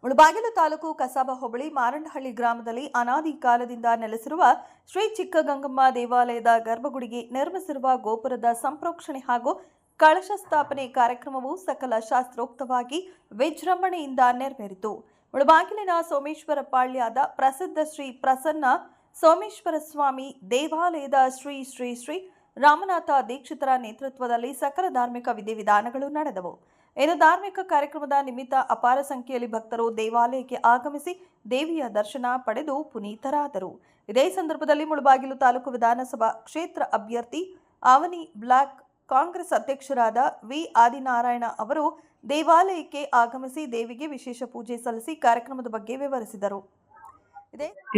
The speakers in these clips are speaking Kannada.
ಮುಳಬಾಗಿಲು ತಾಲೂಕು ಕಸಾಬಾ ಹೋಬಳಿ ಮಾರಂಡಹಳ್ಳಿ ಗ್ರಾಮದಲ್ಲಿ ಅನಾದಿ ಕಾಲದಿಂದ ನೆಲೆಸಿರುವ ಶ್ರೀ ಚಿಕ್ಕಗಂಗಮ್ಮ ದೇವಾಲಯದ ಗರ್ಭಗುಡಿಗೆ ನಿರ್ಮಿಸಿರುವ ಗೋಪುರದ ಸಂಪ್ರೋಕ್ಷಣೆ ಹಾಗೂ ಕಳಶ ಸ್ಥಾಪನೆ ಕಾರ್ಯಕ್ರಮವು ಸಕಲ ಶಾಸ್ತ್ರೋಕ್ತವಾಗಿ ವಿಜೃಂಭಣೆಯಿಂದ ನೆರವೇರಿತು. ಮುಳಬಾಗಿಲಿನ ಸೋಮೇಶ್ವರ ಪಾಳ್ಯದ ಪ್ರಸಿದ್ಧ ಶ್ರೀ ಪ್ರಸನ್ನ ಸೋಮೇಶ್ವರ ಸ್ವಾಮಿ ದೇವಾಲಯದ ಶ್ರೀ ಶ್ರೀ ಶ್ರೀ ರಾಮನಾಥ ದೀಕ್ಷಿತರ ನೇತೃತ್ವದಲ್ಲಿ ಸಕಲ ಧಾರ್ಮಿಕ ವಿಧಿವಿಧಾನಗಳು ನಡೆದವು. ಇನ್ನು ಧಾರ್ಮಿಕ ಕಾರ್ಯಕ್ರಮದ ನಿಮಿತ್ತ ಅಪಾರ ಸಂಖ್ಯೆಯಲ್ಲಿ ಭಕ್ತರು ದೇವಾಲಯಕ್ಕೆ ಆಗಮಿಸಿ ದೇವಿಯ ದರ್ಶನ ಪಡೆದು ಪುನೀತರಾದರು. ಇದೇ ಸಂದರ್ಭದಲ್ಲಿ ಮುಳಬಾಗಿಲು ತಾಲೂಕು ವಿಧಾನಸಭಾ ಕ್ಷೇತ್ರ ಅಭ್ಯರ್ಥಿ ಆವನಿ ಬ್ಲಾಕ್ ಕಾಂಗ್ರೆಸ್ ಅಧ್ಯಕ್ಷರಾದ ವಿ ಆದಿನಾರಾಯಣ ಅವರು ದೇವಾಲಯಕ್ಕೆ ಆಗಮಿಸಿ ದೇವಿಗೆ ವಿಶೇಷ ಪೂಜೆ ಸಲ್ಲಿಸಿ ಕಾರ್ಯಕ್ರಮದ ಬಗ್ಗೆ ವಿವರಿಸಿದರು.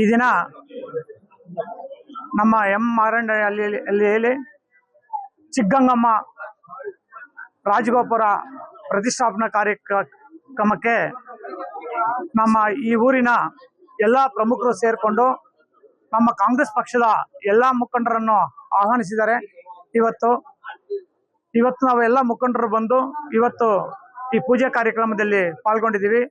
ಈ ದಿನ ನಮ್ಮ ಮಾರಂಡಹಳ್ಳಿಯಲ್ಲಿ ಚಿಕ್ಕಗಂಗಮ್ಮ ರಾಜಗೋಪುರ ಪ್ರತಿಷ್ಠಾಪನಾ ಕಾರ್ಯಕ್ರಮಕ್ಕೆ ನಮ್ಮ ಈ ಊರಿನ ಎಲ್ಲ ಪ್ರಮುಖರು ಸೇರಿಕೊಂಡು ನಮ್ಮ ಕಾಂಗ್ರೆಸ್ ಪಕ್ಷದ ಎಲ್ಲ ಮುಖಂಡರನ್ನು ಆಹ್ವಾನಿಸಿದ್ದಾರೆ. ಇವತ್ತು ನಾವು ಎಲ್ಲ ಮುಖಂಡರು ಬಂದು ಇವತ್ತು ಈ ಪೂಜೆ ಕಾರ್ಯಕ್ರಮದಲ್ಲಿ ಪಾಲ್ಗೊಂಡಿದ್ದೀವಿ.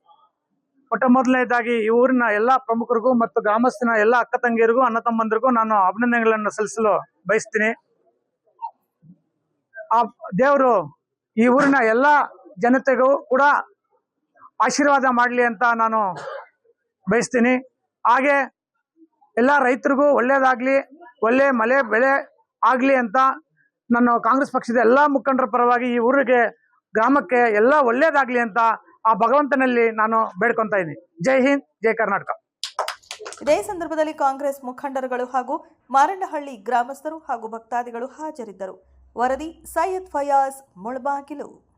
ಮೊದಲನೇದಾಗಿ ಈ ಊರಿನ ಎಲ್ಲ ಪ್ರಮುಖರಿಗೂ ಮತ್ತು ಗ್ರಾಮಸ್ಥನ ಎಲ್ಲ ಅಕ್ಕ ತಂಗಿಯರಿಗೂ ಅಣ್ಣ ತಮ್ಮಂದಿರಿಗೂ ನಾನು ಅಭಿನಂದನೆಗಳನ್ನು ಸಲ್ಲಿಸಲು ಬಯಸ್ತೀನಿ. ಆ ದೇವರು ಈ ಊರಿನ ಎಲ್ಲ ಜನತೆಗೂ ಕೂಡ ಆಶೀರ್ವಾದ ಮಾಡಲಿ ಅಂತ ನಾನು ಬಯಸ್ತೀನಿ. ಹಾಗೆ ಎಲ್ಲ ರೈತರಿಗೂ ಒಳ್ಳೇದಾಗ್ಲಿ, ಒಳ್ಳೆ ಮಳೆ ಬೆಳೆ ಆಗ್ಲಿ ಅಂತ ನಾನು ಕಾಂಗ್ರೆಸ್ ಪಕ್ಷದ ಎಲ್ಲ ಮುಖಂಡರ ಪರವಾಗಿ ಈ ಊರಿಗೆ ಗ್ರಾಮಕ್ಕೆ ಎಲ್ಲ ಒಳ್ಳೇದಾಗ್ಲಿ ಅಂತ ಆ ಭಗವಂತನಲ್ಲಿ ನಾನು ಬೇಡ್ಕೊಂತ ಇದ್ದೀನಿ. ಜೈ ಹಿಂದ್, ಜೈ ಕರ್ನಾಟಕ. ಇದೇ ಸಂದರ್ಭದಲ್ಲಿ ಕಾಂಗ್ರೆಸ್ ಮುಖಂಡರುಗಳು ಹಾಗೂ ಮಾರಂಡಹಳ್ಳಿ ಗ್ರಾಮಸ್ಥರು ಹಾಗೂ ಭಕ್ತಾದಿಗಳು ಹಾಜರಿದ್ದರು. ವರದಿ ಸೈಯದ್ ಫಯಾಜ್, ಮುಳಬಾಗಿಲು.